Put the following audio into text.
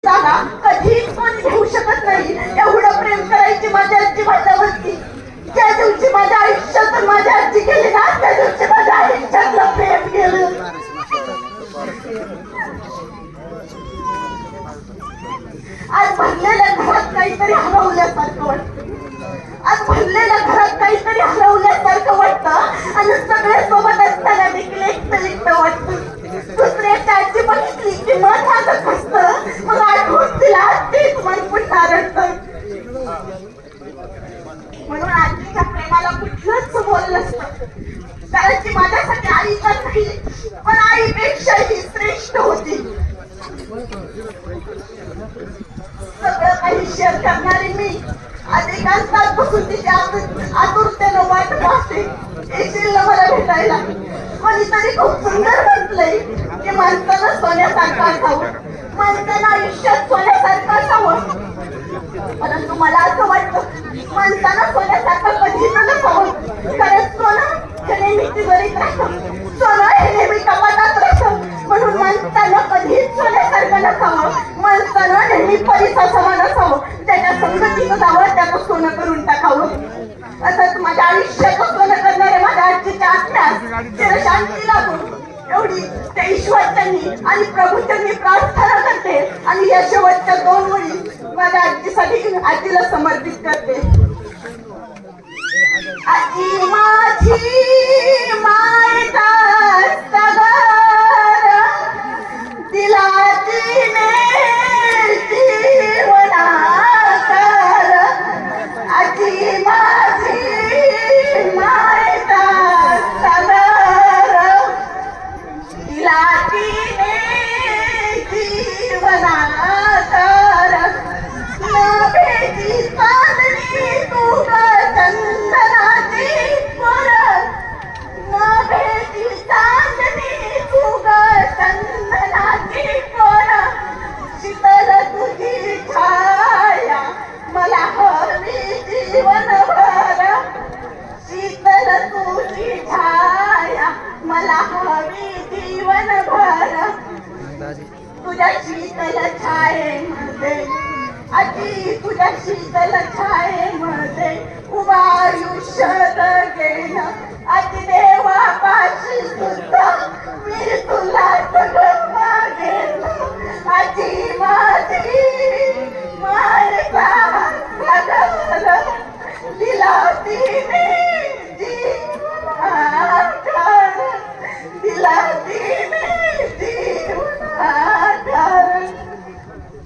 जागा कधीच कोणी घेऊ शकत नाही. एवढं प्रेम करायची माझ्या आजी माझ्यावरती. ज्या दिवशी माझ्या आयुष्यातून माझी आजी गेली ना, त्या दिवशी माझ्या आयुष्यातलं प्रेम गेलं. आज भरलेल्या घरात काहीतरी हरवल्यासारखं वाटतं. आज भरलेल्या घरात काहीतरी हरवल्यासारखं वाटतं आणि सगळे सोबत असताना देखील एकटं वाटतं. दुसऱ्याची आजी बघितली की मन माझं खसतं, मग आठवून तिला तेच मन पुन्हा रडतं. म्हणून आजीच्या प्रेमाला कुठलंच बोललं नसतं, कारण की माझ्यासाठी आई तर नाही, पण आईपेक्षाही श्रेष्ठ होती. सगळं काही शेअर करणारी मी अधिकांतापासून तिची आतुरतेनं वाट पाहते. येशील ना मला भेटायला. कोणीतरी खूप सुंदर म्हटलंय की माणसानं सोन्यासारखं असावं, माणसानं आयुष्यात सोन्यासारखं असावं. परंतु मला असं वाटतं माणसानं सोन्यासारखं कधीच नसावं, कारण सोनं हे नेहमी तिजोरीत राहतं, सोनं हे नेहमी कपाटात राहतं. म्हणून माणसानं कधीच सोन्यासारखं नसावं, माणसानं नेहमी परिसासमान असावं, त्याच्या संगतीचं जावं, त्याचं सोनं करून टाकावं. असंच माझ्या आयुष्याचं सोनं करणारे माझ्या आजीच्या आत्म्यास चिरशांती लाभो एवढी त्या ईश्वरच्यांनी आणि प्रभूच्यांनी प्रार्थना करते आणि या शेवटच्या 2 ओळी माझ्या आजीसाठी आजीला समर्पित करते. आजी माझी मायेचा सागर, दिला तिने जीवनाकार. आजी माझी मायेचा सागर, दिला तिने जीवनाकार. न भेटी चांदणी तू ग चंदनाची कोर, न भेटी चांदणी तू ग चंदनाची कोर. शीतल तुझी छाया मला हवी जीवनभर, शीतल तुझी छाया मला हवी जीवनभर. तुझ्या शीतल छायेमध्ये आजी, तुझ्या शीतल छायेमध्ये उभा आयुष्य जगेन. आजी देवापाशी सुद्धा मी तुला सगळं मागेन. आजी माझी मायेचा सागर, दिला तिने